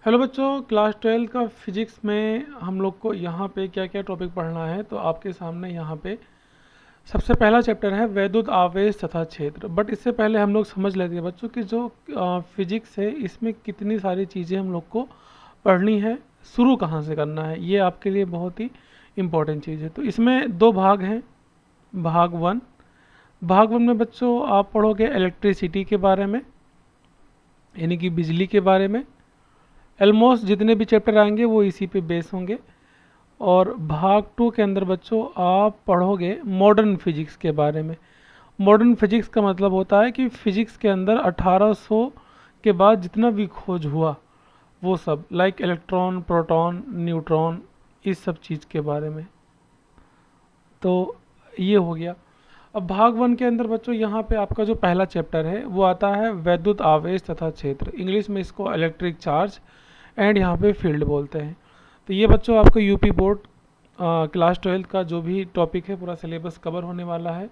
Hello बच्चों, class 12 का physics में हम लोग को यहाँ पे क्या क्या टॉपिक पढ़ना है। तो आपके सामने यहाँ पे सबसे पहला चैप्टर है वैद्युत आवेश तथा क्षेत्र। बट इससे पहले हम लोग समझ लेते हैं बच्चों कि जो फिजिक्स है इसमें कितनी सारी चीज़ें हम लोग को पढ़नी है, शुरू कहाँ से करना है, ये आपके लिए बहुत ही इम्पोर्टेंट चीज़ है। तो इसमें दो भाग हैं। भाग वन में बच्चों आप पढ़ोगे इलेक्ट्रिसिटी के बारे में, यानी कि बिजली के बारे में। ऑलमोस्ट जितने भी चैप्टर आएंगे वो इसी पे बेस होंगे। और भाग 2 के अंदर बच्चों आप पढ़ोगे मॉडर्न फिजिक्स के बारे में। मॉडर्न फिजिक्स का मतलब होता है कि फिजिक्स के अंदर 1800 के बाद जितना भी खोज हुआ वो सब, लाइक इलेक्ट्रॉन, प्रोटॉन, न्यूट्रॉन, इस सब चीज़ के बारे में। तो ये हो गया। अब भाग 1 के अंदर बच्चों यहाँ पे आपका जो पहला चैप्टर है वो आता है वैद्युत आवेश तथा क्षेत्र। इंग्लिश में इसको इलेक्ट्रिक चार्ज एंड यहाँ पे फील्ड बोलते हैं। तो ये बच्चों आपको यूपी बोर्ड क्लास 12 का जो भी टॉपिक है पूरा सिलेबस कवर होने वाला है।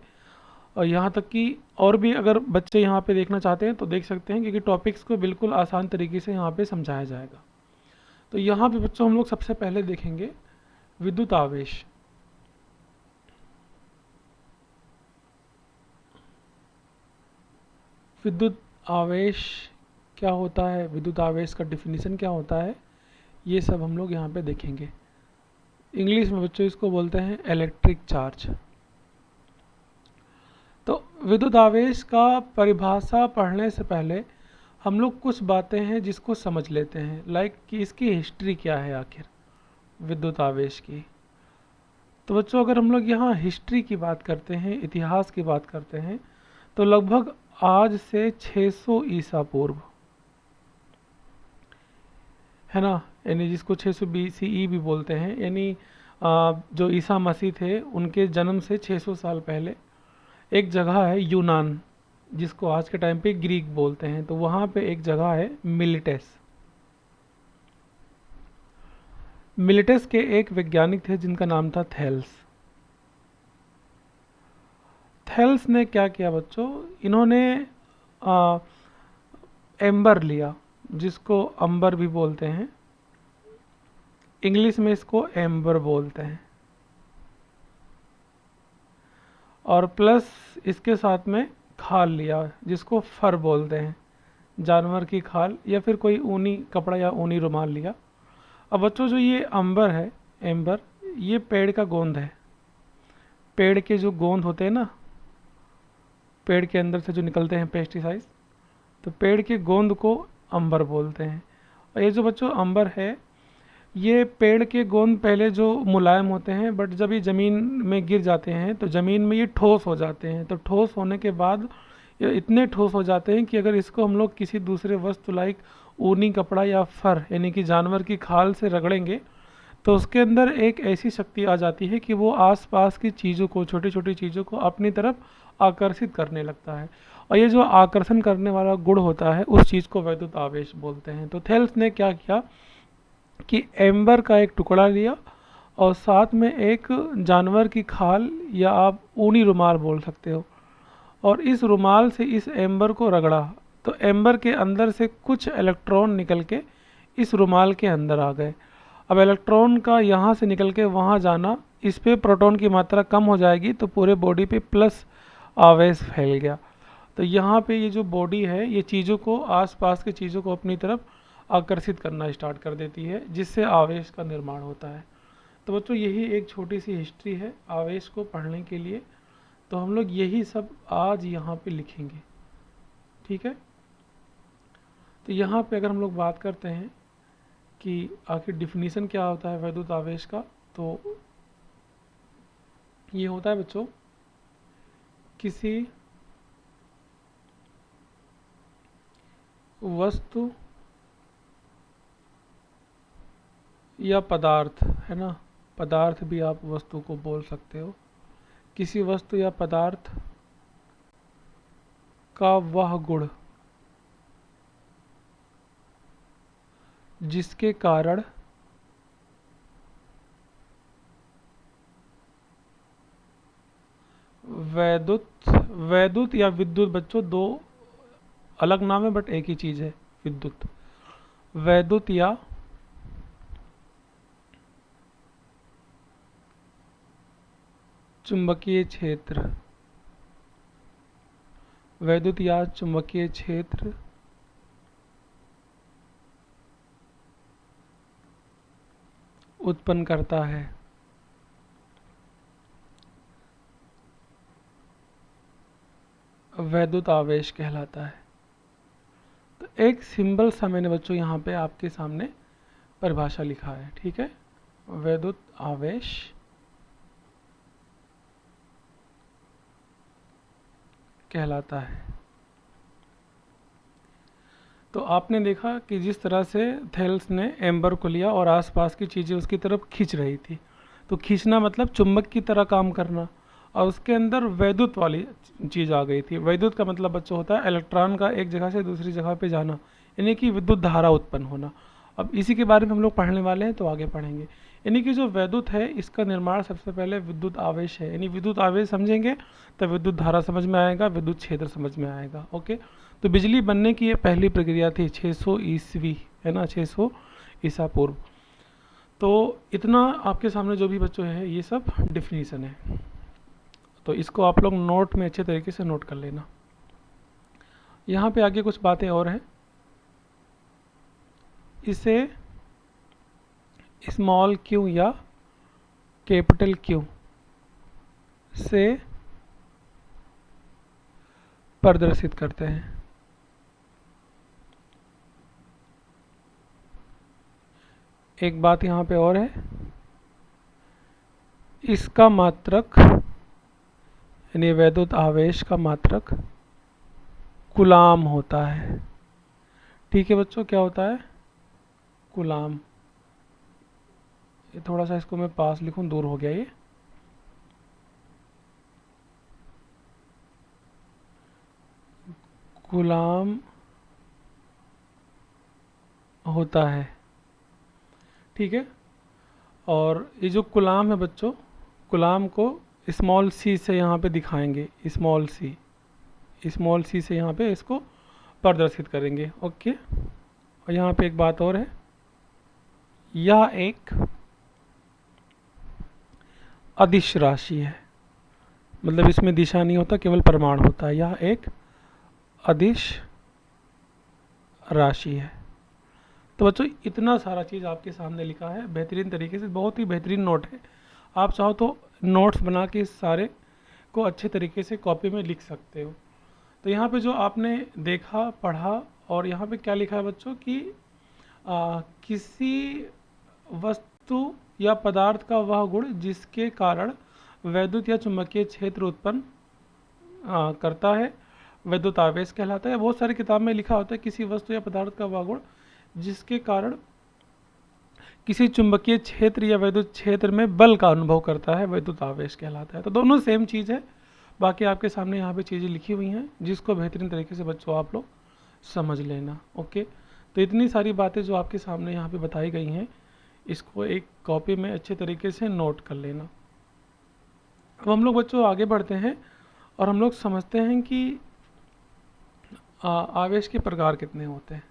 और यहाँ तक कि और भी अगर बच्चे यहाँ पे देखना चाहते हैं तो देख सकते हैं, क्योंकि टॉपिक्स को बिल्कुल आसान तरीके से यहाँ पे समझाया जाएगा। तो यहाँ पे बच्चों हम लोग सबसे पहले देखेंगे विद्युत आवेश। विद्युत आवेश क्या होता है, विद्युत आवेश का डिफिनीशन क्या होता है, ये सब हम लोग यहाँ पे देखेंगे। इंग्लिश में बच्चों इसको बोलते हैं इलेक्ट्रिक चार्ज। तो विद्युत आवेश का परिभाषा पढ़ने से पहले हम लोग कुछ बातें हैं जिसको समझ लेते हैं, लाइक कि इसकी हिस्ट्री क्या है आखिर विद्युत आवेश की। तो बच्चों अगर हम लोग यहाँ हिस्ट्री की बात करते हैं, इतिहास की बात करते हैं, तो लगभग आज से 600 ईसा पूर्व, है ना, यानी जिसको 600 BCE भी बोलते हैं, यानी जो ईसा मसीह थे उनके जन्म से 600 साल पहले एक जगह है यूनान, जिसको आज के टाइम पे ग्रीक बोलते हैं। तो वहाँ पे एक जगह है मिलिटस। मिलिटस के एक वैज्ञानिक थे जिनका नाम था थेल्स। थेल्स ने क्या किया बच्चों, इन्होंने एम्बर लिया, जिसको अंबर भी बोलते हैं, इंग्लिश में इसको एम्बर बोलते हैं, और प्लस इसके साथ में खाल लिया जिसको फर बोलते हैं, जानवर की खाल या फिर कोई ऊनी कपड़ा या ऊनी रुमाल लिया। अब बच्चों जो ये अंबर है, एम्बर, ये पेड़ का गोंद है। पेड़ के जो गोंद होते हैं ना, पेड़ के अंदर से जो निकलते हैं पेस्टिसाइड्स, तो पेड़ के गोंद को अंबर बोलते हैं। और ये जो बच्चों अंबर है, ये पेड़ के गोंद पहले जो मुलायम होते हैं, बट जब ये ज़मीन में गिर जाते हैं तो ज़मीन में ये ठोस हो जाते हैं। तो ठोस होने के बाद ये इतने ठोस हो जाते हैं कि अगर इसको हम लोग किसी दूसरे वस्तु लाइक ऊनी कपड़ा या फर यानी कि जानवर की खाल से रगड़ेंगे तो उसके अंदर एक ऐसी शक्ति आ जाती है कि वो आसपास की चीज़ों को, छोटी छोटी चीज़ों को अपनी तरफ आकर्षित करने लगता है। और ये जो आकर्षण करने वाला गुण होता है उस चीज़ को वैद्युत आवेश बोलते हैं। तो थेल्स ने क्या किया कि एम्बर का एक टुकड़ा लिया और साथ में एक जानवर की खाल या आप ऊनी रुमाल बोल सकते हो, और इस रुमाल से इस एम्बर को रगड़ा। तो एम्बर के अंदर से कुछ इलेक्ट्रॉन निकल के इस रुमाल के अंदर आ गए। अब इलेक्ट्रॉन का यहाँ से निकल के वहाँ जाना, इस पे प्रोटॉन की मात्रा कम हो जाएगी तो पूरे बॉडी पे प्लस आवेश फैल गया। तो यहाँ पे ये जो बॉडी है ये चीज़ों को, आसपास की चीज़ों को अपनी तरफ आकर्षित करना स्टार्ट कर देती है, जिससे आवेश का निर्माण होता है। तो बच्चों यही एक छोटी सी हिस्ट्री है आवेश को पढ़ने के लिए। तो हम लोग यही सब आज यहाँ पे लिखेंगे, ठीक है। तो यहाँ पे अगर हम लोग बात करते हैं कि आखिर डिफिनीशन क्या होता है वैद्युत आवेश का, तो ये होता है बच्चों किसी वस्तु या पदार्थ, है ना, पदार्थ भी आप वस्तु को बोल सकते हो, किसी वस्तु या पदार्थ का वह गुण जिसके कारण वैद्युत, या विद्युत बच्चों दो अलग नाम है बट एक ही चीज़ है, विद्युत। वैद्युत या चुंबकीय क्षेत्र, वैद्युत या चुंबकीय क्षेत्र उत्पन्न करता है। वैद्युत आवेश कहलाता है। तो एक सिंबल सा मैंने बच्चों यहाँ पे आपके सामने परिभाषा लिखा है, ठीक है। वैद्युत आवेश कहलाता है। तो आपने देखा कि जिस तरह से थेल्स ने एम्बर को लिया और आसपास की चीज़ें उसकी तरफ खींच रही थी, तो खींचना मतलब चुंबक की तरह काम करना, और उसके अंदर वैद्युत वाली चीज़ आ गई थी। वैद्युत का मतलब बच्चों होता है इलेक्ट्रॉन का एक जगह से दूसरी जगह पे जाना, यानी कि विद्युत धारा उत्पन्न होना। अब इसी के बारे में हम लोग पढ़ने वाले हैं, तो आगे पढ़ेंगे। यानी कि जो वैद्युत है इसका निर्माण सबसे पहले विद्युत आवेश है, यानी विद्युत आवेश समझेंगे तो विद्युत धारा समझ में आएगा, विद्युत क्षेत्र समझ में आएगा। ओके, तो बिजली बनने की ये पहली प्रक्रिया थी 600 ईस्वी, है ना, 600 ईसा पूर्व। तो इतना आपके सामने जो भी बच्चों है ये सब डिफिनीसन है, तो इसको आप लोग नोट में अच्छे तरीके से नोट कर लेना। यहाँ पे आगे कुछ बातें और हैं। इसे स्मॉल क्यू या कैपिटल क्यू से प्रदर्शित करते हैं। एक बात यहाँ पे और है, इसका मात्रक यानी वैद्युत आवेश का मात्रक कूलाम होता है। ठीक है बच्चों, क्या होता है? कूलाम। ये थोड़ा सा इसको मैं पास लिखूं, दूर हो गया ये। कूलाम होता है, ठीक है। और ये जो कूलाम है बच्चों, कूलाम को स्मॉल सी से यहाँ पे दिखाएंगे, स्मॉल सी से यहाँ पे इसको प्रदर्शित करेंगे। ओके, और यहाँ पे एक बात और है, यह एक अदिश राशि है, मतलब इसमें दिशा नहीं होता, केवल परिमाण होता है। यह एक अदिश राशि है। तो बच्चों इतना सारा चीज़ आपके सामने लिखा है बेहतरीन तरीके से, बहुत ही बेहतरीन नोट है। आप चाहो तो नोट्स बना के इस सारे को अच्छे तरीके से कॉपी में लिख सकते हो। तो यहाँ पे जो आपने देखा, पढ़ा, और यहाँ पे क्या लिखा है बच्चों कि किसी वस्तु या पदार्थ का वह गुण जिसके कारण वैद्युत या चुंबकीय क्षेत्र उत्पन्न करता है वैद्युत आवेश कहलाता है। बहुत सारी किताब में लिखा होता है किसी वस्तु या पदार्थ का वह गुण जिसके कारण किसी चुंबकीय क्षेत्र या वैद्युत क्षेत्र में बल का अनुभव करता है वैद्युत आवेश कहलाता है। तो दोनों सेम चीज़ है, बाकी आपके सामने यहाँ पे चीज़ें लिखी हुई हैं जिसको बेहतरीन तरीके से बच्चों आप लोग समझ लेना। ओके, तो इतनी सारी बातें जो आपके सामने यहाँ पे बताई गई हैं, इसको एक कॉपी में अच्छे तरीके से नोट कर लेना। अब हम लोग बच्चों आगे बढ़ते हैं और हम लोग समझते हैं कि आवेश के प्रकार कितने होते हैं।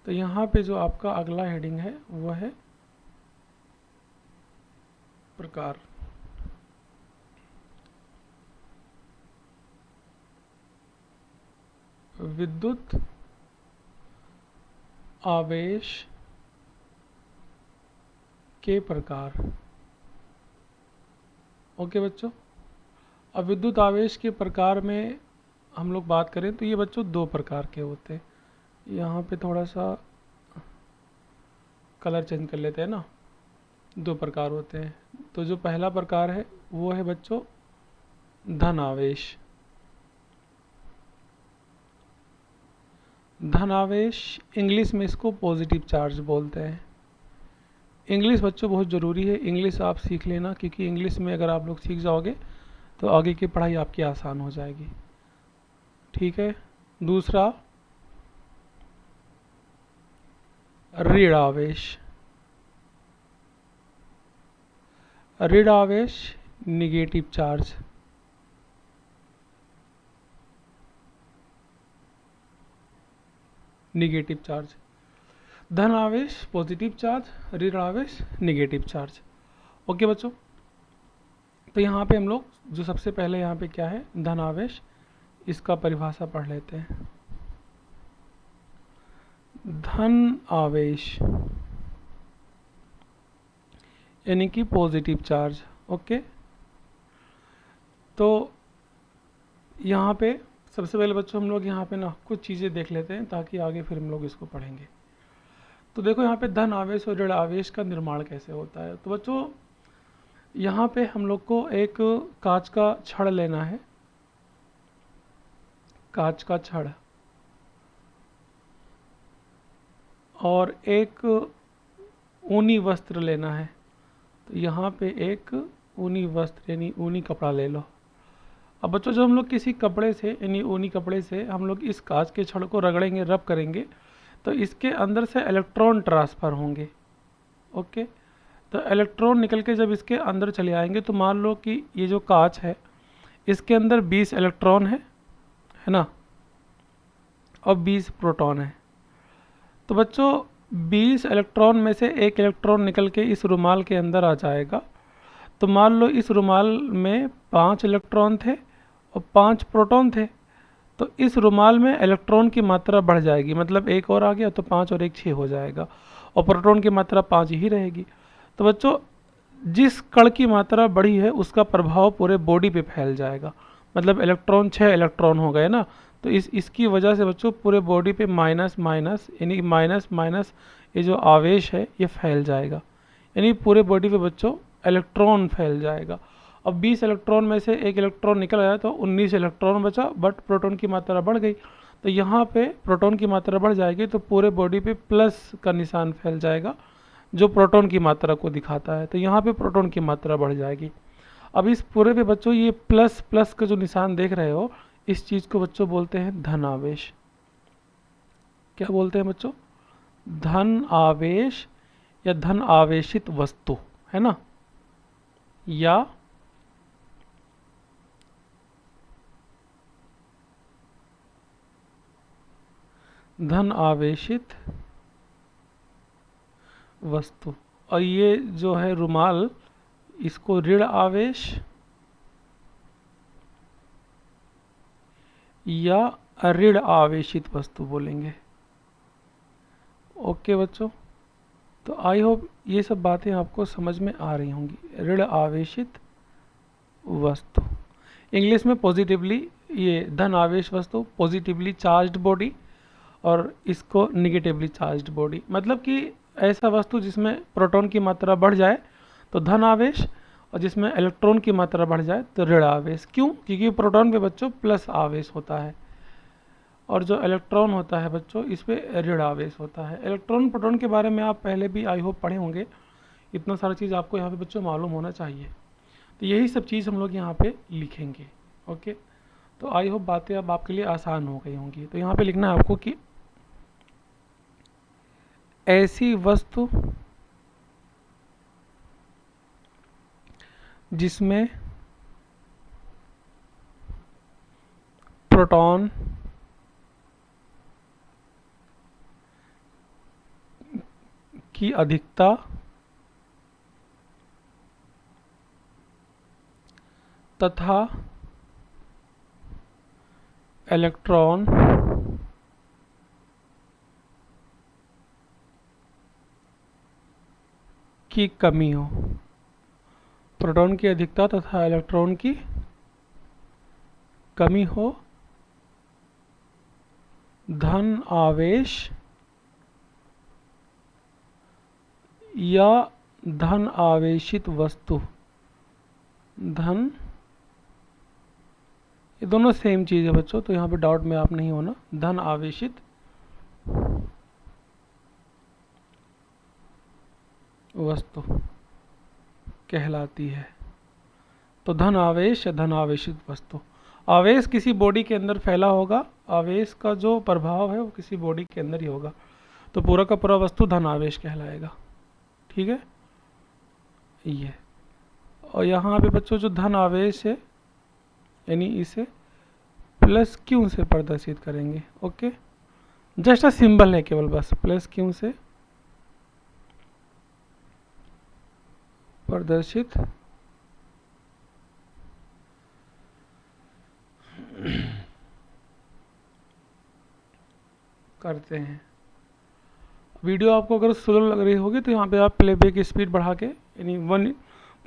तो यहाँ पे जो आपका अगला हेडिंग है वो है प्रकार। विद्युत आवेश के प्रकार। ओके बच्चों, अब विद्युत आवेश के प्रकार में हम लोग बात करें तो ये बच्चों दो प्रकार के होते हैं। यहाँ पे थोड़ा सा कलर चेंज कर लेते हैं ना, दो प्रकार होते हैं। तो जो पहला प्रकार है वो है बच्चों धन आवेश। धन आवेश इंग्लिश में इसको पॉजिटिव चार्ज बोलते हैं। इंग्लिश बच्चों बहुत ज़रूरी है, इंग्लिश आप सीख लेना, क्योंकि इंग्लिश में अगर आप लोग सीख जाओगे तो आगे की पढ़ाई आपकी आसान हो जाएगी। ठीक है, दूसरा ऋण आवेश। ऋण आवेश निगेटिव चार्ज। Negative charge. धन आवेश पॉजिटिव चार्ज, ऋण आवेश निगेटिव चार्ज। ओके बच्चों, तो यहाँ पे हम लोग जो सबसे पहले यहाँ पे क्या है, धन आवेश, इसका परिभाषा पढ़ लेते हैं। धन आवेश यानी कि पॉजिटिव चार्ज। ओके, तो यहाँ पे सबसे पहले बच्चों हम लोग यहाँ पे ना कुछ चीज़ें देख लेते हैं ताकि आगे फिर हम लोग इसको पढ़ेंगे। तो देखो यहाँ पे धन आवेश और ऋण आवेश का निर्माण कैसे होता है। तो बच्चों यहाँ पे हम लोग को एक कांच का छड़ लेना है, कांच का छड़, और एक ऊनी वस्त्र लेना है। तो यहाँ पे एक ऊनी वस्त्र यानी ऊनी कपड़ा ले लो। अब बच्चों जब हम लोग किसी कपड़े से यानी ऊनी कपड़े से हम लोग इस कांच के छड़ को रगड़ेंगे, रब करेंगे, तो इसके अंदर से इलेक्ट्रॉन ट्रांसफ़र होंगे। ओके, तो इलेक्ट्रॉन निकल के जब इसके अंदर चले आएंगे तो मान लो कि ये जो कांच है इसके अंदर 20 इलेक्ट्रॉन है ना, और 20 प्रोटॉन है। तो बच्चों 20 इलेक्ट्रॉन में से एक इलेक्ट्रॉन निकल के इस रुमाल के अंदर आ जाएगा। तो मान लो इस रुमाल में 5 इलेक्ट्रॉन थे और 5 प्रोटॉन थे, तो इस रुमाल में इलेक्ट्रॉन की मात्रा बढ़ जाएगी, मतलब एक और आ गया तो 5 और 1 6 हो जाएगा, और प्रोटॉन की मात्रा 5 ही रहेगी। तो बच्चों जिस कण की मात्रा बढ़ी है उसका प्रभाव पूरे बॉडी पे फैल जाएगा, मतलब इलेक्ट्रॉन 6 इलेक्ट्रॉन हो गए ना, तो इसकी वजह से बच्चों पूरे बॉडी पे माइनस माइनस यानी माइनस माइनस ये जो आवेश है ये फैल जाएगा, यानी पूरे बॉडी पे बच्चों इलेक्ट्रॉन फैल जाएगा। अब 20 इलेक्ट्रॉन में से एक इलेक्ट्रॉन निकल आया तो 19 इलेक्ट्रॉन बचा, बट प्रोटॉन की मात्रा बढ़ गई। तो यहाँ पे प्रोटॉन की मात्रा बढ़ जाएगी तो पूरे बॉडी पे प्लस का निशान फैल जाएगा जो प्रोटॉन की मात्रा को दिखाता है। तो यहाँ पे प्रोटॉन की मात्रा बढ़ जाएगी। अब इस पूरे पे बच्चों ये प्लस प्लस का जो निशान देख रहे हो, इस चीज़ को बच्चों बोलते हैं धन आवेश। क्या बोलते हैं बच्चों? धन आवेश या धन आवेशित वस्तु, है ना, या धन आवेशित वस्तु। और ये जो है रुमाल, इसको ऋण आवेश या अऋण आवेशित वस्तु बोलेंगे। ओके बच्चों, तो आई होप ये सब बातें आपको समझ में आ रही होंगी। ऋण आवेशित वस्तु, इंग्लिश में पॉजिटिवली, ये धन आवेश वस्तु पॉजिटिवली चार्ज्ड बॉडी, और इसको निगेटिवली चार्ज्ड बॉडी, मतलब कि ऐसा वस्तु जिसमें प्रोटॉन की मात्रा बढ़ जाए तो धन आवेश, और जिसमें इलेक्ट्रॉन की मात्रा बढ़ जाए तो ऋण आवेश। क्यों? क्योंकि प्रोटॉन पे बच्चों प्लस आवेश होता है, और जो इलेक्ट्रॉन होता है बच्चों इस पे ऋण आवेश होता है। इलेक्ट्रॉन प्रोटॉन के बारे में आप पहले भी आई होप पढ़े होंगे, इतना सारा चीज़ आपको यहाँ पे बच्चों मालूम होना चाहिए। तो यही सब चीज़ हम लोग यहाँ पे लिखेंगे। ओके, तो आई होप बातें अब आपके लिए आसान हो गई होंगी। तो यहाँ पे लिखना है आपको कि ऐसी वस्तु जिसमें प्रोटॉन की अधिकता तथा इलेक्ट्रॉन की कमी हो। प्रोटॉन की अधिकता तथा इलेक्ट्रॉन की कमी हो, धन आवेश या धन आवेशित वस्तु। धन, ये दोनों सेम चीज़ है बच्चों, तो यहाँ पे डाउट में आप नहीं होना। धन आवेशित वस्तु कहलाती है। तो धन आवेश या धन आवेशित वस्तु, आवेश किसी बॉडी के अंदर फैला होगा, आवेश का जो प्रभाव है वो किसी बॉडी के अंदर ही होगा, तो पूरा का पूरा वस्तु धन आवेश कहलाएगा। ठीक है ये, और यहाँ पे बच्चों जो धन आवेश है यानी इसे प्लस क्यू से प्रदर्शित करेंगे। ओके, जस्ट अ सिंबल है केवल, बस प्लस क्यू से प्रदर्शित करते हैं। वीडियो आपको अगर स्लो लग रही होगी तो यहाँ पे आप प्लेबैक स्पीड बढ़ा के यानी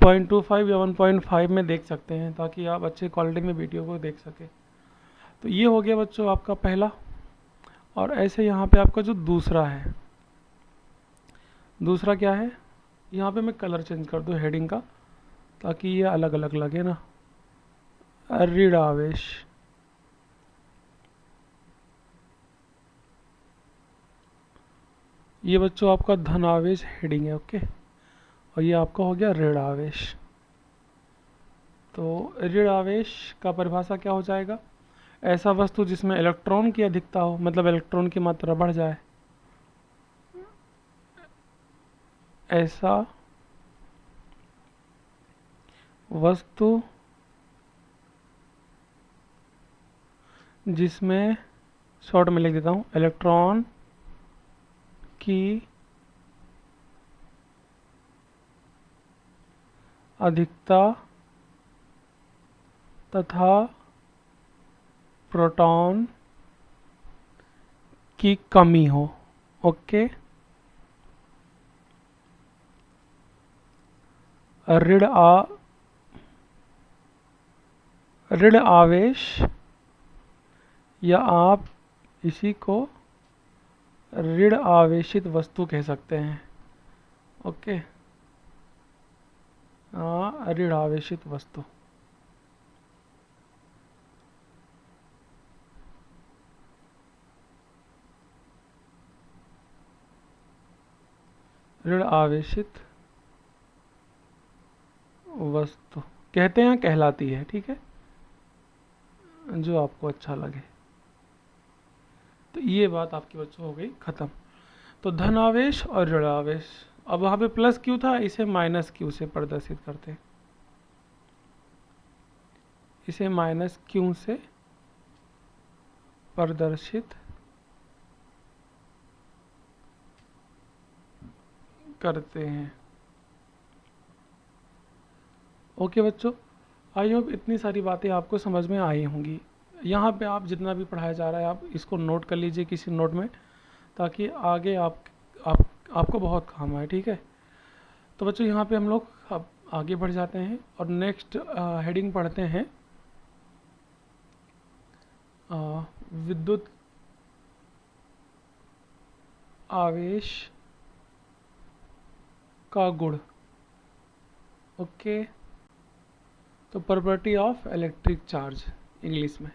1.25 या 1.5 में देख सकते हैं, ताकि आप अच्छे क्वालिटी में वीडियो को देख सकें। तो ये हो गया बच्चों आपका पहला। और ऐसे यहाँ पे आपका जो दूसरा है, दूसरा क्या है, यहाँ पे मैं कलर चेंज कर दूँ हेडिंग का, ताकि ये अलग अलग लगे ना। ऋण आवेश, ये बच्चों आपका धन आवेश हेडिंग है, ओके। और ये आपका हो गया ऋण आवेश। तो ऋण आवेश का परिभाषा क्या हो जाएगा, ऐसा वस्तु जिसमें इलेक्ट्रॉन की अधिकता हो, मतलब इलेक्ट्रॉन की मात्रा बढ़ जाए, ऐसा वस्तु जिसमें, शॉर्ट में लिख देता हूँ, इलेक्ट्रॉन की अधिकता तथा प्रोटॉन की कमी हो, ओके। ऋण आवेश, या आप इसी को ऋण आवेशित वस्तु कह सकते हैं, ओके। ऋण आवेशित वस्तु। ऋण आवेशित वस्तु कहते हैं, कहलाती है, ठीक है, जो आपको अच्छा लगे। तो ये बात आपकी बच्चों हो गई खत्म। तो धन आवेश और ऋण आवेश। अब वहाँ पे प्लस क्यू था, इसे माइनस क्यू से प्रदर्शित करते हैं, इसे माइनस क्यू से प्रदर्शित करते हैं, ओके बच्चों। आई होप इतनी सारी बातें आपको समझ में आई होंगी। यहाँ पे आप जितना भी पढ़ाया जा रहा है आप इसको नोट कर लीजिए किसी नोट में, ताकि आगे आपको बहुत काम आए, ठीक है। तो बच्चों यहाँ पे हम लोग अब आगे बढ़ जाते हैं और नेक्स्ट हेडिंग पढ़ते हैं, विद्युत आवेश का गुण, ओके। तो property of electric charge, English में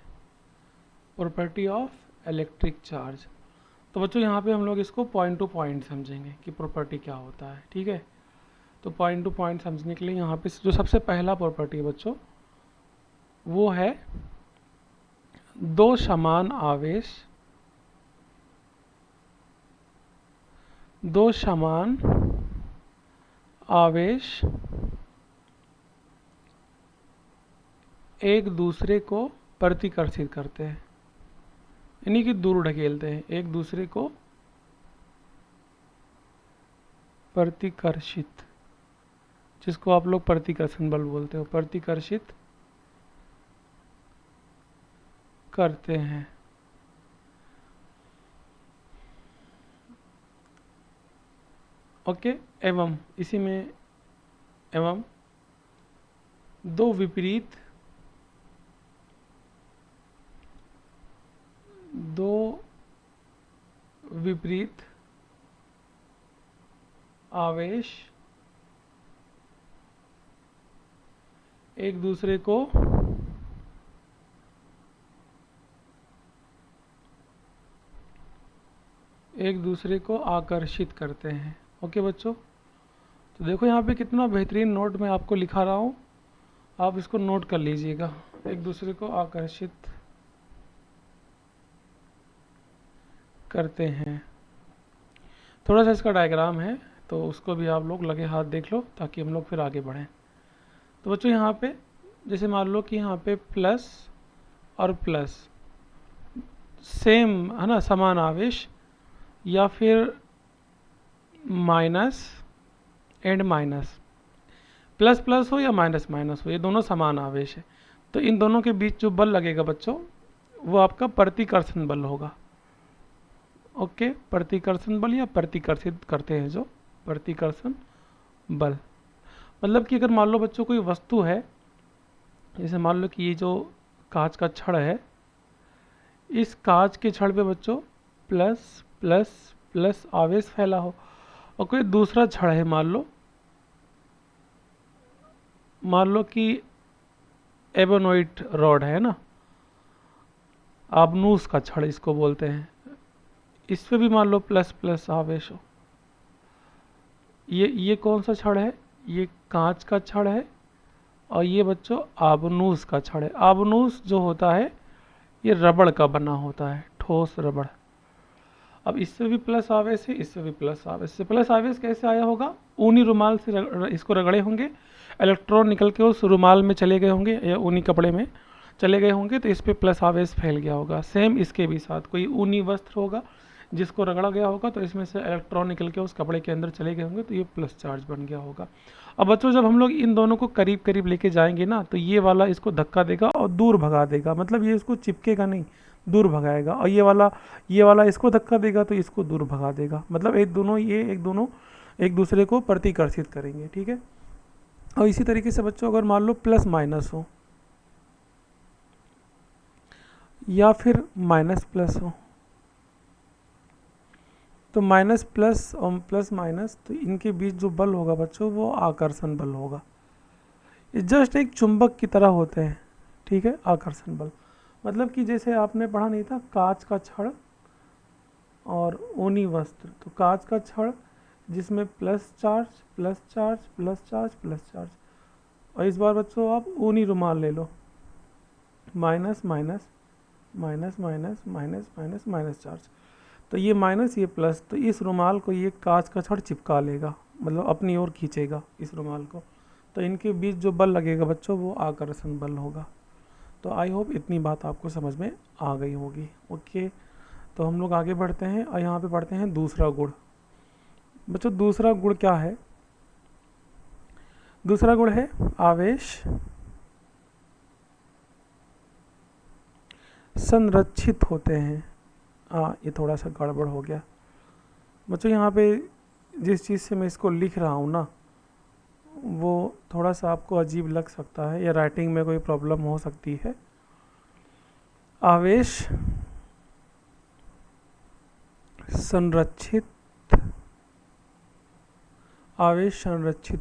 प्रॉपर्टी ऑफ इलेक्ट्रिक चार्ज। तो बच्चों यहाँ पे हम लोग इसको पॉइंट टू पॉइंट समझेंगे कि प्रॉपर्टी क्या होता है, ठीक है। तो पॉइंट टू पॉइंट समझने के लिए यहाँ पे जो सबसे पहला प्रॉपर्टी है बच्चों, वो है दो समान आवेश एक दूसरे को प्रतिकर्षित करते हैं, यानी कि दूर ढकेलते हैं, एक दूसरे को प्रतिकर्षित, जिसको आप लोग प्रतिकर्षण बल बोलते हो, प्रतिकर्षित करते हैं। ओके। एवं इसी में एवं दो विपरीत आवेश एक दूसरे को आकर्षित करते हैं, ओके बच्चों। तो देखो यहाँ पे कितना बेहतरीन नोट मैं आपको लिखा रहा हूँ, आप इसको नोट कर लीजिएगा। एक दूसरे को आकर्षित करते हैं। थोड़ा सा इसका डायग्राम है, तो उसको भी आप लोग लगे हाथ देख लो, ताकि हम लोग फिर आगे बढ़ें। तो बच्चों यहाँ पे जैसे मान लो कि यहाँ पे प्लस और प्लस सेम है ना, समान आवेश, या फिर minus and minus, plus plus हो या माइनस माइनस हो, ये दोनों समान आवेश है। तो इन दोनों के बीच जो बल लगेगा बच्चों, वो आपका प्रतिकर्षण बल होगा। ओके, प्रतिकर्षण बल या प्रतिकर्षित करते हैं जो प्रतिकर्षण बल। मतलब कि अगर मान लो बच्चों कोई वस्तु है, जैसे मान लो कि ये जो कांच का छड़ है, इस कांच के छड़ पे बच्चों प्लस प्लस प्लस आवेश फैला हो, और कोई दूसरा छड़ है, मान लो कि एबोनोइट रॉड है ना, आबनूस का छड़ इसको बोलते हैं, इस पे भी मान लो प्लस प्लस आवेश हो। ये कौन सा छड़ है? ये कांच का छड़ है, और ये बच्चों आबनूस का छड़ है। आबनूस जो होता है ये रबड़ का बना होता है, ठोस रबड़। अब इससे भी प्लस आवेश है, इससे भी प्लस आवेश। से प्लस आवेश कैसे आया होगा? ऊनी रुमाल से इसको रगड़े होंगे, इलेक्ट्रॉन निकल के उस रुमाल में चले गए होंगे या ऊनी कपड़े में चले गए होंगे, तो इस पर प्लस आवेश फैल गया होगा। सेम इसके भी साथ कोई ऊनी वस्त्र होगा जिसको रगड़ा गया होगा, तो इसमें से इलेक्ट्रॉन निकल के उस कपड़े के अंदर चले गए होंगे, तो ये प्लस चार्ज बन गया होगा। अब बच्चों जब हम लोग इन दोनों को करीब करीब लेके जाएंगे ना, तो ये वाला इसको धक्का देगा और दूर भगा देगा, मतलब ये इसको चिपकेगा नहीं, दूर भगाएगा। और ये वाला इसको धक्का देगा तो इसको दूर भगा देगा, मतलब एक दोनों एक दूसरे को प्रतिकर्षित करेंगे, ठीक है। और इसी तरीके से बच्चों अगर मान लो प्लस माइनस हो या फिर माइनस प्लस हो, तो माइनस प्लस और प्लस माइनस, तो इनके बीच जो बल होगा बच्चों वो आकर्षण बल होगा। ये जस्ट एक चुंबक की तरह होते हैं, ठीक है, आकर्षण बल। मतलब कि जैसे आपने पढ़ा नहीं था, कांच का छड़ और ऊनी वस्त्र, तो कांच का छड़ जिसमें plus charge plus charge plus charge plus charge, और इस बार बच्चों आप ऊनी रुमाल ले लो, minus minus minus minus minus minus minus charge, तो ये माइनस ये प्लस, तो इस रुमाल को ये कांच का छड़ चिपका लेगा, मतलब अपनी ओर खींचेगा इस रुमाल को, तो इनके बीच जो बल लगेगा बच्चों वो आकर्षण बल होगा। तो आई होप इतनी बात आपको समझ में आ गई होगी। ओके, तो हम लोग आगे बढ़ते हैं और यहाँ पे पढ़ते हैं दूसरा गुण। बच्चों दूसरा गुण क्या है? दूसरा गुण है आवेश संरक्षित होते हैं। ये थोड़ा सा गड़बड़ हो गया बच्चों, यहाँ पे जिस चीज़ से मैं इसको लिख रहा हूँ ना, वो थोड़ा सा आपको अजीब लग सकता है या राइटिंग में कोई प्रॉब्लम हो सकती है। आवेश संरक्षित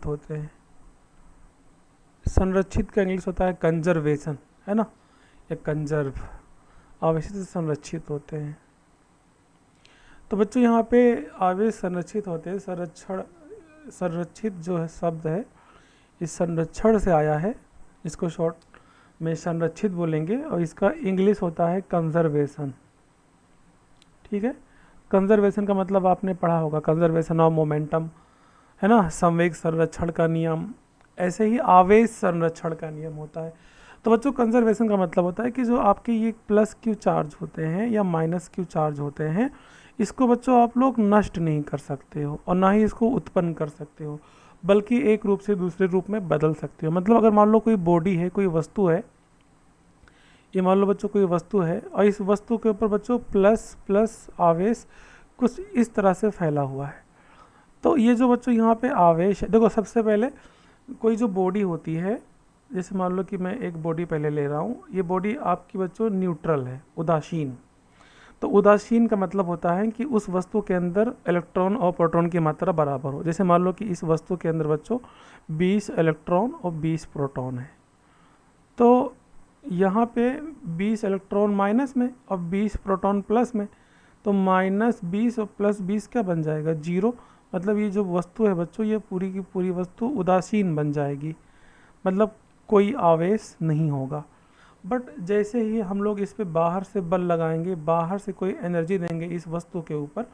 होते हैं। संरक्षित का इंग्लिश होता है कंजर्वेशन, है ना, या कंजर्व। आवेश से संरक्षित होते हैं। तो बच्चों यहाँ पे आवेश संरक्षित होते हैं, संरक्षित जो है शब्द है इस संरक्षण से आया है, इसको शॉर्ट में संरक्षित बोलेंगे, और इसका इंग्लिश होता है कंजर्वेशन, ठीक है। कंजर्वेशन का मतलब आपने पढ़ा होगा, कंजर्वेशन ऑफ मोमेंटम, है ना, संवेग संरक्षण का नियम। ऐसे ही आवेश संरक्षण का नियम होता है। तो बच्चों कंजर्वेशन का मतलब होता है कि जो आपके ये प्लस क्यू चार्ज होते हैं या माइनस क्यू चार्ज होते हैं, इसको बच्चों आप लोग नष्ट नहीं कर सकते हो और ना ही इसको उत्पन्न कर सकते हो, बल्कि एक रूप से दूसरे रूप में बदल सकते हो। मतलब अगर मान लो कोई बॉडी है, कोई वस्तु है, ये मान लो बच्चों कोई वस्तु है, और इस वस्तु के ऊपर बच्चों प्लस प्लस आवेश कुछ इस तरह से फैला हुआ है, तो ये जो बच्चों यहाँ पे आवेश है, देखो सबसे पहले कोई जो बॉडी होती है, जैसे मान लो कि मैं एक बॉडी पहले ले रहा हूँ, ये बॉडी आपकी बच्चों न्यूट्रल है, उदासीन। तो उदासीन का मतलब होता है कि उस वस्तु के अंदर इलेक्ट्रॉन और प्रोटॉन की मात्रा बराबर हो। जैसे मान लो कि इस वस्तु के अंदर बच्चों 20 इलेक्ट्रॉन और 20 प्रोटॉन है, तो यहाँ पे 20 इलेक्ट्रॉन माइनस में और 20 प्रोटॉन प्लस में, तो -20 और +20 क्या बन जाएगा? 0। मतलब ये जो वस्तु है बच्चों, ये पूरी की पूरी वस्तु उदासीन बन जाएगी, मतलब कोई आवेश नहीं होगा। बट जैसे ही हम लोग इस पे बाहर से बल लगाएंगे, बाहर से कोई एनर्जी देंगे इस वस्तु के ऊपर,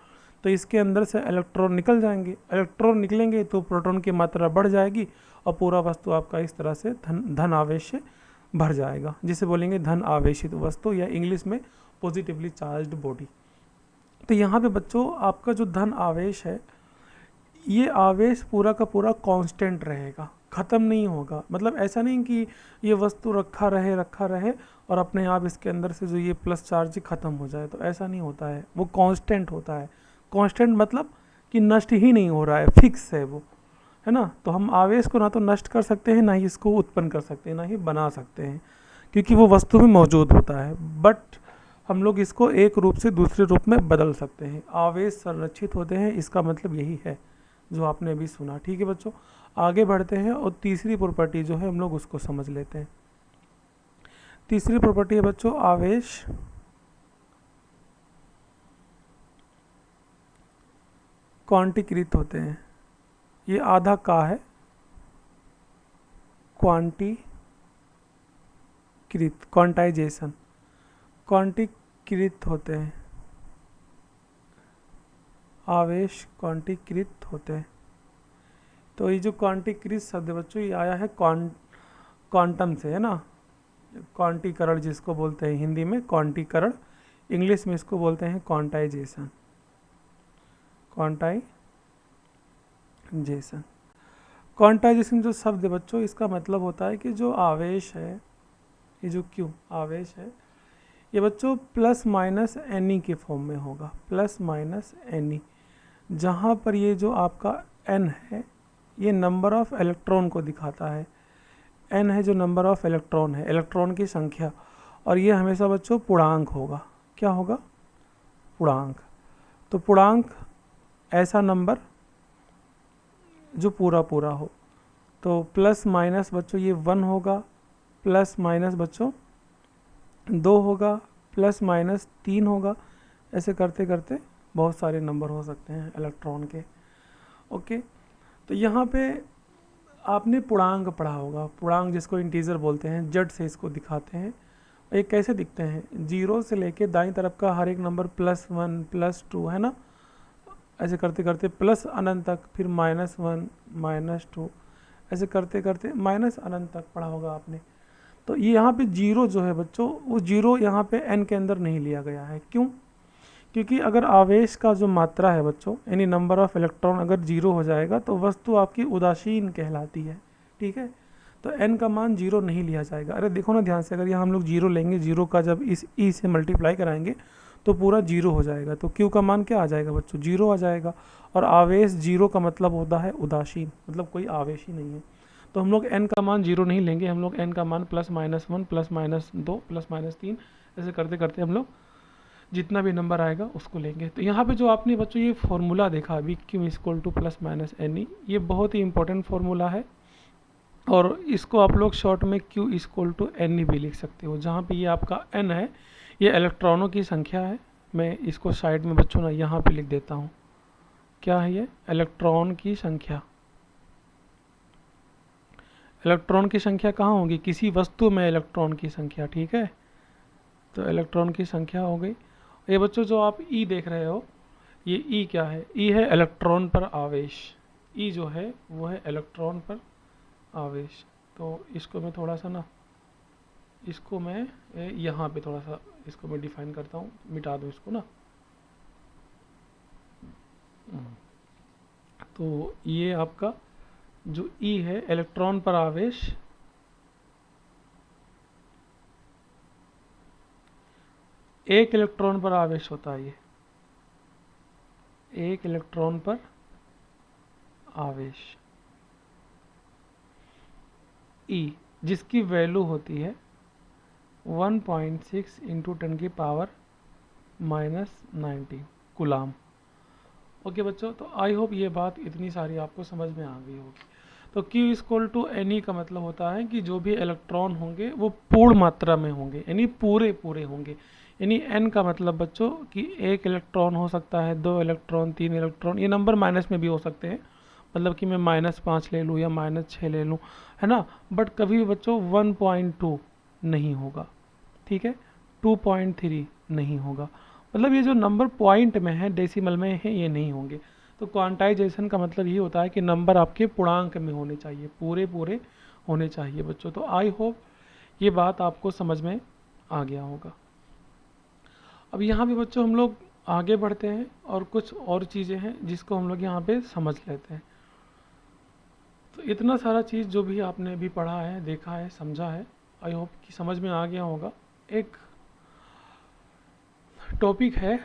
तो इसके अंदर से इलेक्ट्रॉन निकल जाएंगे। इलेक्ट्रॉन निकलेंगे तो प्रोटॉन की मात्रा बढ़ जाएगी और पूरा वस्तु आपका इस तरह से धन आवेश से भर जाएगा, जिसे बोलेंगे धन आवेशित वस्तु या इंग्लिश में पॉजिटिवली चार्ज्ड बॉडी। तो यहाँ पे बच्चों आपका जो धन आवेश है, ये आवेश पूरा का पूरा कांस्टेंट रहेगा, ख़त्म नहीं होगा। मतलब ऐसा नहीं कि ये वस्तु रखा रहे और अपने आप इसके अंदर से जो ये प्लस चार्ज ख़त्म हो जाए, तो ऐसा नहीं होता है, वो कांस्टेंट होता है। कांस्टेंट मतलब कि नष्ट ही नहीं हो रहा है, फिक्स है वो, है ना। तो हम आवेश को ना तो नष्ट कर सकते हैं, ना ही इसको उत्पन्न कर सकते हैं, ना ही बना सकते हैं, क्योंकि वो वस्तु में मौजूद होता है। बट हम लोग इसको एक रूप से दूसरे रूप में बदल सकते हैं। आवेश संरक्षित होते हैं, इसका मतलब यही है जो आपने अभी सुना। ठीक है बच्चों, आगे बढ़ते हैं और तीसरी प्रॉपर्टी जो है हम लोग उसको समझ लेते हैं। तीसरी प्रॉपर्टी है बच्चों आवेश क्वांटीकृत होते हैं। ये आधा का है, क्वांटाइजेशन, क्वांटीकृत होते हैं, आवेश क्वांटीकृत होते हैं। तो ये जो क्वांटीकृत शब्द है बच्चों, ये आया है क्वांटम से, है ना। क्वांटीकरण जिसको बोलते हैं हिंदी में क्वांटीकरण, इंग्लिश में इसको बोलते हैं क्वांटाइजेशन। क्वांटाइजेशन जो शब्द है बच्चों, इसका मतलब होता है कि जो आवेश है, ये जो क्यू आवेश है, ये बच्चों प्लस माइनस एन ई के फॉर्म में होगा, प्लस माइनस एन ई। जहाँ पर ये जो आपका एन है, ये नंबर ऑफ इलेक्ट्रॉन को दिखाता है। एन है जो नंबर ऑफ इलेक्ट्रॉन है, इलेक्ट्रॉन की संख्या, और ये हमेशा बच्चों पूर्णांक होगा। क्या होगा? पूर्णांक। तो पूर्णांक ऐसा नंबर जो पूरा पूरा हो। तो प्लस माइनस बच्चों ये 1 होगा, प्लस माइनस बच्चों 2 होगा, प्लस माइनस 3 होगा। ऐसे करते करते बहुत सारे नंबर हो सकते हैं इलेक्ट्रॉन के। ओके, तो यहाँ पे आपने पूर्णांक पढ़ा होगा, पूर्णांक जिसको इंटीजर बोलते हैं, जेड से इसको दिखाते हैं। ये कैसे दिखते हैं? 0 से लेके दाईं तरफ का हर एक नंबर +1 +2, है ना। ऐसे करते करते प्लस अनंत तक, फिर -1 -2, ऐसे करते करते माइनस अनंत तक पढ़ा होगा आपने। तो ये यहाँ पे 0 जो है बच्चों, वो 0 यहाँ पे n के अंदर नहीं लिया गया है। क्यों? क्योंकि अगर आवेश का जो मात्रा है बच्चों, यानी नंबर ऑफ इलेक्ट्रॉन अगर 0 हो जाएगा तो वस्तु आपकी उदासीन कहलाती है। ठीक है, तो n का मान 0 नहीं लिया जाएगा। अरे देखो ना ध्यान से, अगर यहाँ हम लोग 0 लेंगे, 0 का जब इस e से मल्टीप्लाई कराएंगे तो पूरा 0 हो जाएगा। तो q का मान क्या आ जाएगा बच्चों? 0 आ जाएगा। और आवेश 0 का मतलब होता है उदासीन, मतलब कोई आवेश ही नहीं है। तो हम लोग n का मान 0 नहीं लेंगे, हम लोग n का मान +-1 +-2 +-3, ऐसे करते करते हम लोग जितना भी नंबर आएगा उसको लेंगे। तो यहाँ पे जो आपने बच्चों ये फार्मूला देखा अभी, q = +-ne, ये बहुत ही इंपॉर्टेंट फार्मूला है। और इसको आप लोग शॉर्ट में q = ne भी लिख सकते हो। जहाँ पे ये आपका n है, ये इलेक्ट्रॉनों की संख्या है। मैं इसको साइड में बच्चों ना यहाँ पे लिख देता हूँ। क्या है ये? इलेक्ट्रॉन की संख्या। इलेक्ट्रॉन की संख्या कहाँ होगी? किसी वस्तु में इलेक्ट्रॉन की संख्या। ठीक है, तो इलेक्ट्रॉन की संख्या हो गई। ये बच्चों जो आप ई देख रहे हो, ये ई क्या है? ई है इलेक्ट्रॉन पर आवेश। ई जो है वो है इलेक्ट्रॉन पर आवेश। तो इसको मैं थोड़ा सा ना, इसको मैं यहाँ पे थोड़ा सा इसको मैं डिफाइन करता हूँ, मिटा दूँ इसको ना। तो ये आपका जो ई है इलेक्ट्रॉन पर आवेश, एक इलेक्ट्रॉन पर आवेश होता है। ये एक इलेक्ट्रॉन पर आवेश E, जिसकी वैल्यू होती है 1.6 × 10⁻⁻⁹ कूलाम। ओके बच्चों, तो आई होप ये बात इतनी सारी आपको समझ में आ गई होगी। तो Q = Ne का मतलब होता है कि जो भी इलेक्ट्रॉन होंगे वो पूर्ण मात्रा में होंगे, यानी पूरे पूरे होंगे। यानी n का मतलब बच्चों कि 1 इलेक्ट्रॉन हो सकता है, 2 इलेक्ट्रॉन, 3 इलेक्ट्रॉन, ये नंबर माइनस में भी हो सकते हैं। मतलब कि मैं -5 ले लूँ या -6 ले लूँ, है ना। बट कभी भी बच्चों 1.2 नहीं होगा। ठीक है, 2.3 नहीं होगा। मतलब ये जो नंबर पॉइंट में है, डेसिमल में है, ये नहीं होंगे। तो क्वांटाइजेशन का मतलब ये होता है कि नंबर आपके पूर्णांक में होने चाहिए, पूरे पूरे होने चाहिए बच्चों। तो आई होप ये बात आपको समझ में आ गया होगा। अब यहाँ पे बच्चों हम लोग आगे बढ़ते हैं और कुछ और चीज़ें हैं जिसको हम लोग यहाँ पे समझ लेते हैं। तो इतना सारा चीज़ जो भी आपने अभी पढ़ा है, देखा है, समझा है, आई होप कि समझ में आ गया होगा। एक टॉपिक है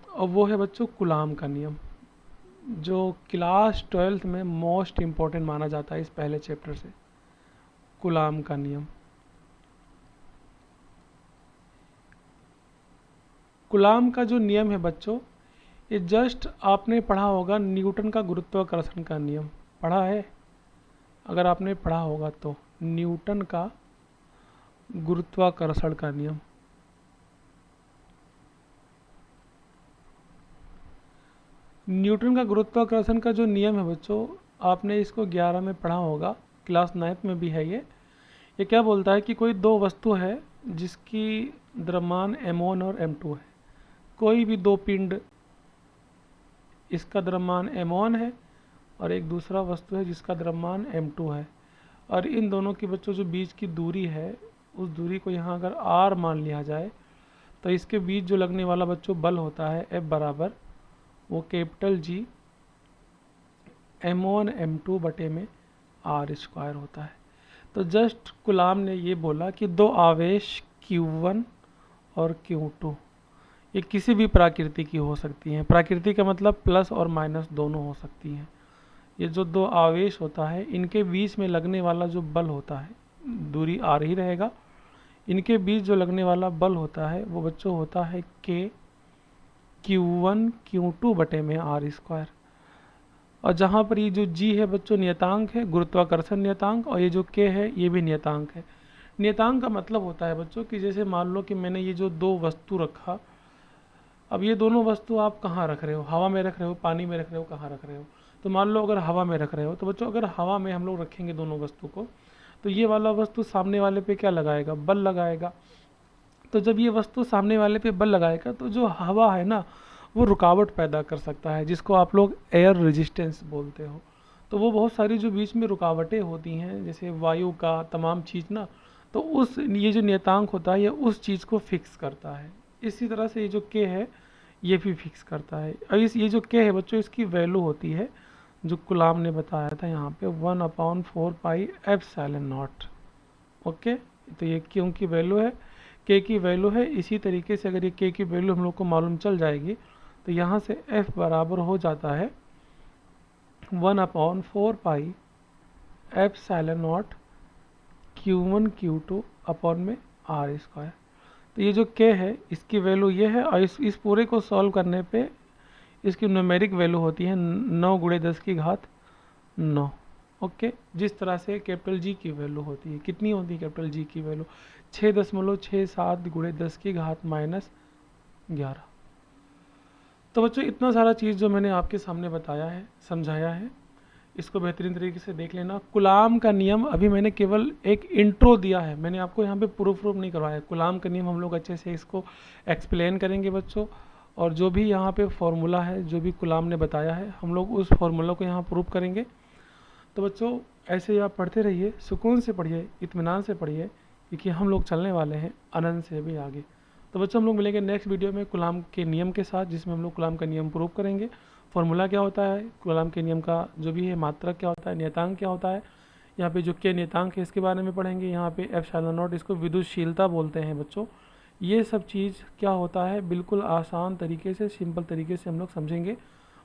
और वो है बच्चों कूलाम का नियम, जो क्लास 12th में मोस्ट इम्पोर्टेंट माना जाता है इस पहले चैप्टर से। कूलाम का नियम, कूलाम का जो नियम है बच्चों, ये जस्ट आपने पढ़ा होगा न्यूटन का गुरुत्वाकर्षण का नियम, पढ़ा है? अगर आपने पढ़ा होगा तो न्यूटन का गुरुत्वाकर्षण का नियम। न्यूटन का गुरुत्वाकर्षण का जो नियम है बच्चों, आपने इसको 11 में पढ़ा होगा, क्लास 9th में भी है ये क्या बोलता है कि कोई दो वस्तु है जिसकी द्रव्यमान m1 और m2 है। कोई भी दो पिंड, इसका द्रव्यमान m1 है और एक दूसरा वस्तु है जिसका द्रव्यमान m2 है, और इन दोनों की बच्चों जो बीच की दूरी है, उस दूरी को यहाँ अगर r मान लिया जाए तो इसके बीच जो लगने वाला बच्चों बल होता है F बराबर वो कैपिटल G m1 m2 बटे में r स्क्वायर होता है। तो जस्ट कूलाम ने ये बोला कि दो आवेश Q1 और Q2 ये किसी भी प्रकृति की हो सकती हैं। प्रकृति का मतलब प्लस और माइनस दोनों हो सकती हैं। ये जो दो आवेश होता है, इनके बीच में लगने वाला जो बल होता है, दूरी r ही रहेगा, इनके बीच जो लगने वाला बल होता है वो बच्चों होता है K Q1 Q2 बटे में r स्क्वायर। और जहाँ पर ये जो G है बच्चों नियतांक है, गुरुत्वाकर्षण नियतांक, और ये जो K है ये भी नियतांक है। नियतांक का मतलब होता है बच्चों कि जैसे मान लो कि मैंने ये जो दो वस्तु रखा, अब ये दोनों वस्तु आप कहाँ रख रहे हो, हवा में रख रहे हो, पानी में रख रहे हो, कहाँ रख रहे हो? तो मान लो अगर हवा में रख रहे हो तो बच्चों अगर हवा में हम लोग रखेंगे दोनों वस्तु को, तो ये वाला वस्तु सामने वाले पे क्या लगाएगा? बल लगाएगा। तो जब ये वस्तु सामने वाले पे बल लगाएगा तो जो हवा है ना वो रुकावट पैदा कर सकता है, जिसको आप लोग एयर रेजिस्टेंस बोलते हो। तो वो बहुत सारी जो बीच में रुकावटें होती हैं, जैसे वायु का तमाम चीज़ ना, तो उस ये जो नियतांक होता है ये उस चीज़ को फिक्स करता है। इसी तरह से ये जो के है ये भी फिक्स करता है। और ये जो के है बच्चों, इसकी वैल्यू होती है जो कूलाम ने बताया था यहाँ पे 1/4 पाई एप्सिलॉन नॉट। ओके, तो ये क्यों की वैल्यू है, के की वैल्यू है। इसी तरीके से अगर ये के की वैल्यू हम लोग को मालूम चल जाएगी तो यहाँ से F बराबर हो जाता है 1/4 pi epsilon not Q1 Q2 upon में r स्क्वायर। तो ये जो k है इसकी वैल्यू ये है, और इस पूरे को सॉल्व करने पे इसकी न्यूमेरिक वैल्यू होती है 9 × 10 की घात 9। ओके, जिस तरह से कैपिटल G की वैल्यू होती है, कितनी होती है कैपिटल G की वैल्यू? 6.67 × 10 की घात -11। तो बच्चों इतना सारा चीज़ जो मैंने आपके सामने बताया है, समझाया है, इसको बेहतरीन तरीके से देख लेना। कूलाम का नियम अभी मैंने केवल एक इंट्रो दिया है, मैंने आपको यहाँ पे प्रूफ नहीं करवाया। कूलाम का नियम हम लोग अच्छे से इसको एक्सप्लेन करेंगे बच्चों, और जो भी यहाँ पे फॉर्मूला है, जो भी कूलाम ने बताया है, हम लोग उस फॉर्मूला को यहाँ प्रूफ करेंगे। तो बच्चों ऐसे ही आप पढ़ते रहिए, सुकून से पढ़िए, इत्मीनान से पढ़िए, क्योंकि हम लोग चलने वाले हैं अनंत से भी आगे। तो बच्चों हम लोग मिलेंगे नेक्स्ट वीडियो में कूलाम के नियम के साथ, जिसमें हम लोग कूलाम का नियम प्रूव करेंगे। फॉर्मूला क्या होता है, कूलाम के नियम का जो भी है मात्रक क्या होता है, नियतांक क्या होता है, यहाँ पे जो के नियतांक है इसके बारे में पढ़ेंगे। यहाँ पे एप्सिलॉन नॉट, इसको विद्युतशीलता बोलते हैं बच्चों। ये सब चीज़ क्या होता है बिल्कुल आसान तरीके से, सिंपल तरीके से हम लोग समझेंगे।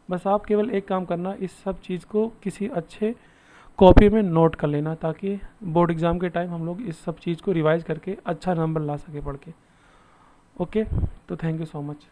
बस आप केवल एक काम करना, इस सब चीज़ को किसी अच्छे कॉपी में नोट कर लेना, ताकि बोर्ड एग्ज़ाम के टाइम हम लोग इस सब चीज़ को रिवाइज करके अच्छा नंबर ला सके पढ़ के। ओके, तो थैंक यू सो मच।